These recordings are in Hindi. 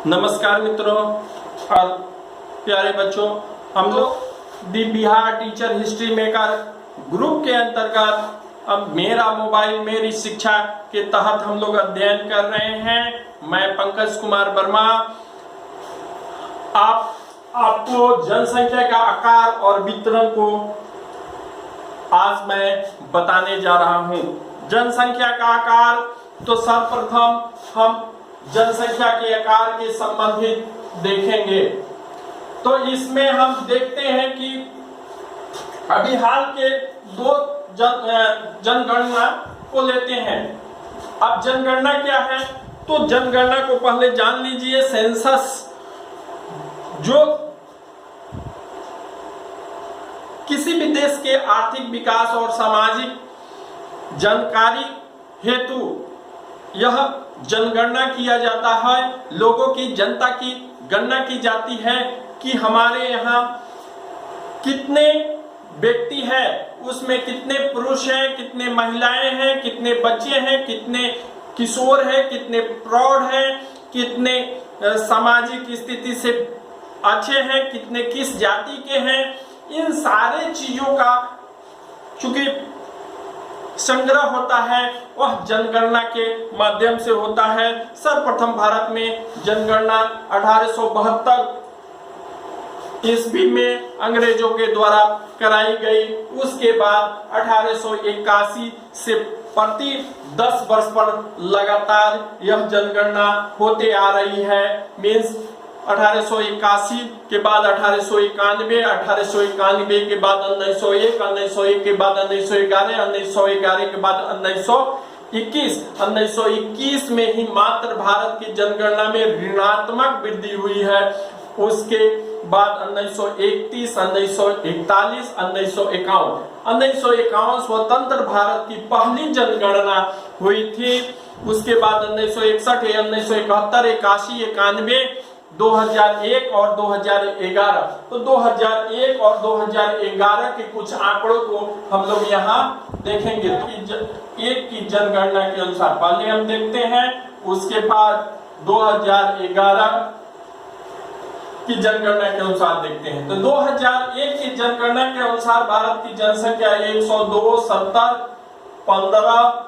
नमस्कार मित्रों और प्यारे बच्चों, हम लोग the Bihar teacher history maker group के अंतर्गत अब मेरा मोबाइल मेरी शिक्षा के तहत हम लोग अध्ययन कर रहे हैं। मैं पंकज कुमार वर्मा आपको जनसंख्या का आकार और वितरण को आज मैं बताने जा रहा हूं। जनसंख्या का आकार, तो सर्वप्रथम हम जनसंख्या के आकार के संबंधित देखेंगे। तो इसमें हम देखते हैं कि अभी हाल के दो जनगणना को लेते हैं। अब जनगणना क्या है, तो जनगणना को पहले जान लीजिए। सेंसस जो किसी भी देश के आर्थिक विकास और सामाजिक जानकारी हेतु यह जनगणना किया जाता है। लोगों की, जनता की गणना की जाती है कि हमारे यहाँ कितने व्यक्ति हैं, उसमें कितने पुरुष हैं, कितने महिलाएं हैं, कितने बच्चे हैं, कितने किशोर हैं, कितने प्रौढ़ हैं, कितने सामाजिक स्थिति से अच्छे हैं, कितने किस जाति के हैं। इन सारे चीजों का चूंकि संग्रह होता है, वह जनगणना के माध्यम से होता है। सर्वप्रथम भारत में जनगणना 1872 ईस्वी में अंग्रेजों के द्वारा कराई गई। उसके बाद 1881 से प्रति 10 वर्ष पर लगातार यह जनगणना होते आ रही है। मीन्स 1881 के बाद 1891, 1891 के बाद 1901, 1901 के बाद 1911, 1911 के बाद 1921। 1921 में ही मात्र भारत की जनगणना में ऋणात्मक वृद्धि हुई है। उसके बाद 1931, 1941, 1951, 1951 स्वतंत्र भारत की पहली जनगणना हुई थी। उसके बाद 1961, 1971, 81, 91, 2001 और 2011। तो 2001 और 2011 के कुछ आंकड़ों को हम लोग यहाँ देखेंगे। तो एक की जनगणना के अनुसार पहले हम देखते हैं, उसके बाद 2011 की जनगणना के अनुसार देखते हैं। तो 2001 की जनगणना के अनुसार भारत की जनसंख्या 102, 70, 15,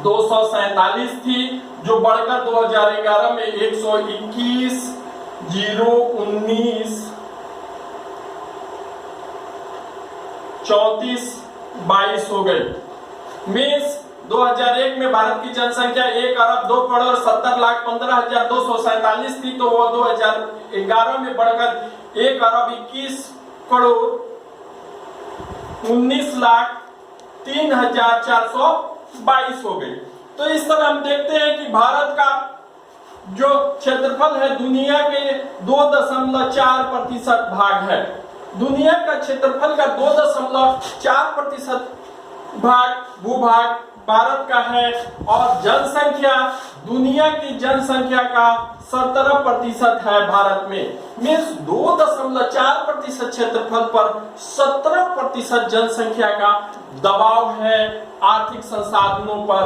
247 थी, जो बढ़कर 2011 में 121, 0, 19, 34, 22 हो गई। मीन्स 2001 में भारत की जनसंख्या 1,02,70,15,247 थी, तो वो 2011 में बढ़कर 1,21,19,03,422 हो गई। तो इस तरह हम देखते हैं कि भारत का जो क्षेत्रफल है दुनिया के 2.4% भाग है। दुनिया का क्षेत्रफल का 2.4% भाग भूभाग भारत का है, और जनसंख्या दुनिया की जनसंख्या का 17% है भारत में। मीन्स 2.4% क्षेत्रफल पर 17% जनसंख्या का दबाव है। आर्थिक संसाधनों पर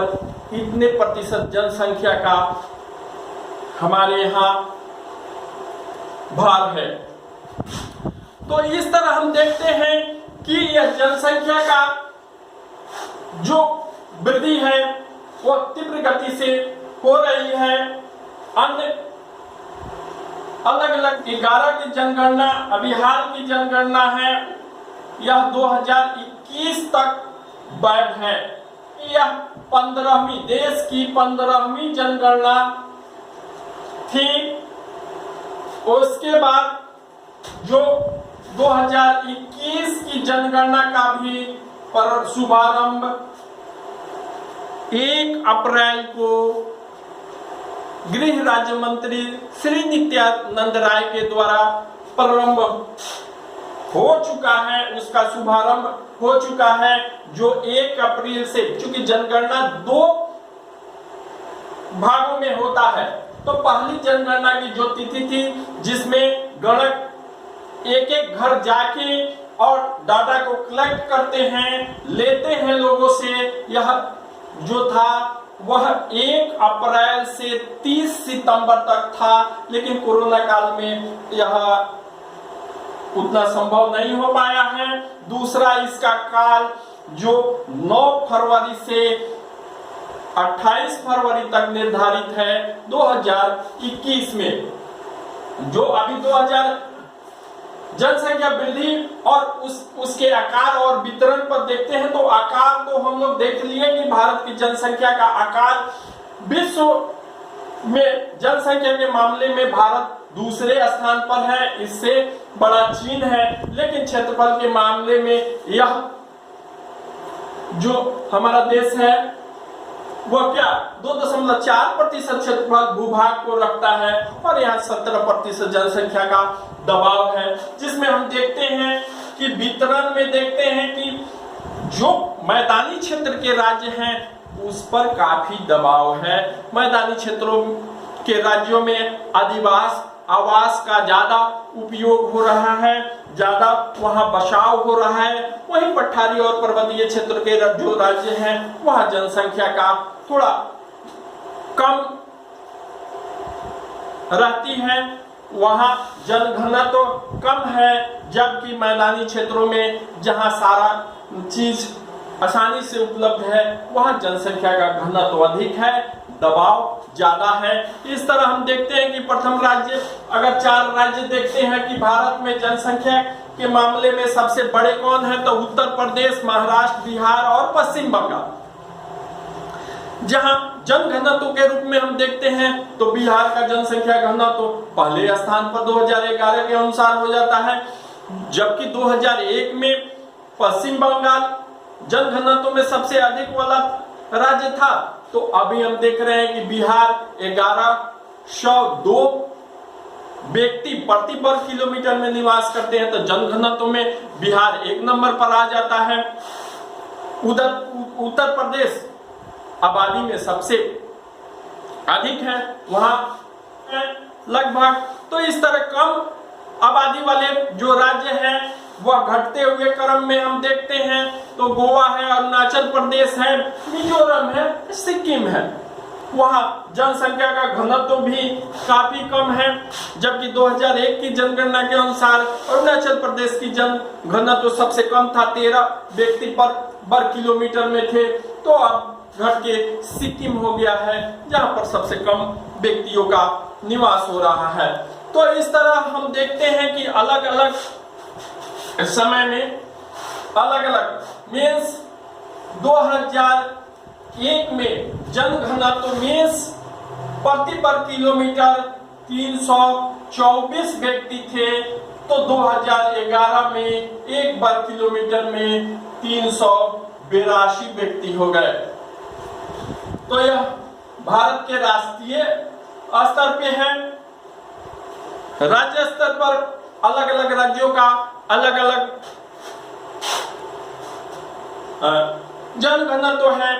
इतने प्रतिशत जनसंख्या का हमारे यहाँ भार है। तो इस तरह हम देखते हैं कि यह जनसंख्या का जो वृद्धि है वो तीव्र गति से हो रही है। अन्य अलग अलग 11 की जनगणना अभी हाल की जनगणना है, यह 2021 तक वैध है। यह 15वीं देश की 15वीं जनगणना थी। उसके बाद जो 2021 की जनगणना का भी शुभारंभ 1 अप्रैल को गृह राज्य मंत्री श्री नित्यानंद राय के द्वारा प्रारंभ हो चुका है, उसका शुभारंभ हो चुका है, जो 1 अप्रैल से, चूंकि जनगणना 2 भागों में होता है। तो पहली जनगणना की जो तिथि थी, जिसमें गणक एक एक घर जाके और डाटा को कलेक्ट करते हैं, लेते हैं लोगों से, यह जो था वह 1 अप्रैल से 30 सितंबर तक था, लेकिन कोरोना काल में यह उतना संभव नहीं हो पाया है। दूसरा इसका काल जो 9 फरवरी से 28 फरवरी तक निर्धारित है 2021 में, जो अभी 2000 जनसंख्या वृद्धि और उसके आकार और वितरण पर देखते हैं, तो आकार तो हम लोग देख लिए कि भारत की जनसंख्या का आकार विश्व में जनसंख्या के मामले में भारत दूसरे स्थान पर है, इससे बड़ा चीन है। लेकिन क्षेत्रफल के मामले में यह जो हमारा देश है वह क्या 2.4% क्षेत्रफल भूभाग को रखता है, और यहाँ 17% जनसंख्या का दबाव है, जिसमें हम देखते हैं कि वितरण में देखते हैं कि जो मैदानी क्षेत्र के राज्य हैं उस पर काफी दबाव है। मैदानी क्षेत्रों के राज्यों में आवास का ज्यादा उपयोग हो रहा है, ज्यादा वहां बसाव हो रहा है। वहीं पठारी और पर्वतीय क्षेत्र के जो राज्य हैं वहां जनसंख्या का थोड़ा कम रहती है, वहां जनघनत्व तो कम है, जबकि मैदानी क्षेत्रों में जहां सारा चीज आसानी से उपलब्ध है वहां जनसंख्या का घनत्व अधिक है, दबाव ज्यादा है। इस तरह हम देखते हैं कि प्रथम राज्य, अगर 4 राज्य देखते हैं कि भारत में जनसंख्या के मामले में सबसे बड़े कौन है, तो उत्तर प्रदेश, महाराष्ट्र, बिहार और पश्चिम बंगाल। जहां जनघनत्व के रूप में हम देखते हैं तो बिहार का जनसंख्या घनत्व पहले स्थान पर 2011 के अनुसार हो जाता है, जबकि 2001 में पश्चिम बंगाल जनघनत्व में सबसे अधिक वाला राज्य था। तो अभी हम देख रहे हैं कि बिहार 1102 व्यक्ति प्रति वर्ग किलोमीटर में निवास करते हैं, तो जनघनत्व में बिहार 1 नंबर पर आ जाता है। उधर उत्तर प्रदेश आबादी में सबसे अधिक है, वहां लगभग। तो इस तरह कम आबादी वाले जो राज्य हैं वह घटते हुए क्रम में हम देखते हैं तो गोवा है, अरुणाचल प्रदेश है, मिजोरम है, सिक्किम है। वहां जनसंख्या का घनत्व भी काफी कम है, जबकि 2001 की जनगणना के अनुसार अरुणाचल प्रदेश की जन घनत्व सबसे कम था, 13 व्यक्ति पर वर्ग किलोमीटर में थे। तो अब घट के सिक्किम हो गया है, जहां पर सबसे कम व्यक्तियों का निवास हो रहा है। तो इस तरह हम देखते हैं कि अलग अलग समय में अलग अलग मीन्स 2001 में जनघनत्व मीन्स प्रति वर्ग किलोमीटर 324 व्यक्ति थे, तो 2011 में 1 वर्ग किलोमीटर में 382 व्यक्ति हो गए। तो यह भारत के राष्ट्रीय स्तर पे है। राज्य स्तर पर अलग अलग राज्यों का अलग अलग जनघनत्व है।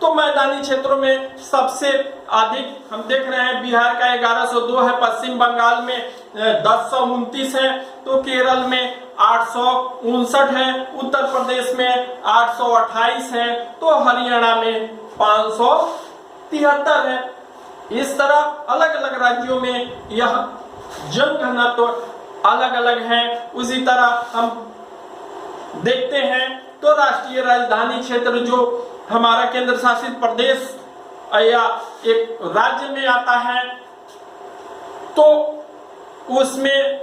तो मैदानी क्षेत्रों में सबसे अधिक हम देख रहे हैं बिहार का 1102 है, पश्चिम बंगाल में 1029 है, तो केरल में 859 है, उत्तर प्रदेश में 828 है, तो हरियाणा में 573 है। इस तरह अलग अलग राज्यों में यह जनघनत्व अलग अलग है। उसी तरह हम देखते हैं तो राष्ट्रीय राजधानी क्षेत्र जो हमारा केंद्र शासित प्रदेश या एक राज्य में आता है, तो उसमें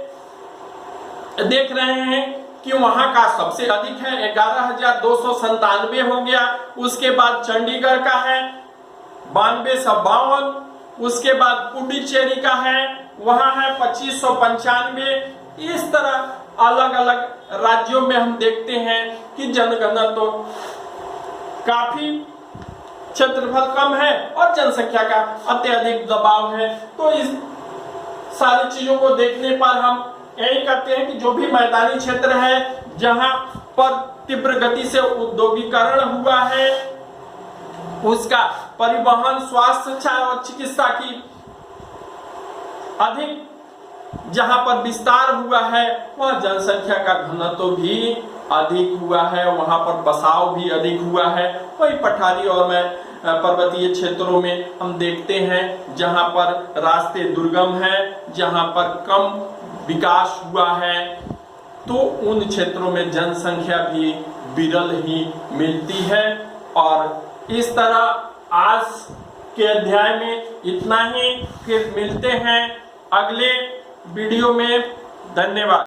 देख रहे हैं कि वहां का सबसे अधिक है 11,297 हो गया। उसके बाद चंडीगढ़ का है 9252, उसके बाद पुडुचेरी का है वहां है 2595। इस तरह अलग अलग राज्यों में हम देखते हैं कि जनघनत्व काफी क्षेत्रफल कम है और जनसंख्या का अत्यधिक दबाव है। तो इस सारी चीजों को देखने पर हम यही कहते हैं कि जो भी मैदानी क्षेत्र है जहां पर तीव्र गति से औद्योगिकरण हुआ है, उसका परिवहन, स्वास्थ्य, शिक्षा और चिकित्सा की अधिक जहां पर विस्तार हुआ है वह जनसंख्या का घनत्व भी अधिक हुआ है, वहां पर बसाव भी अधिक हुआ है। वही पठारी और पर्वतीय क्षेत्रों में हम देखते हैं जहां पर रास्ते दुर्गम हैं, जहां पर कम विकास हुआ है, तो उन क्षेत्रों में जनसंख्या भी विरल ही मिलती है। और इस तरह आज के अध्याय में इतना ही, फिर मिलते हैं अगले वीडियो में। धन्यवाद।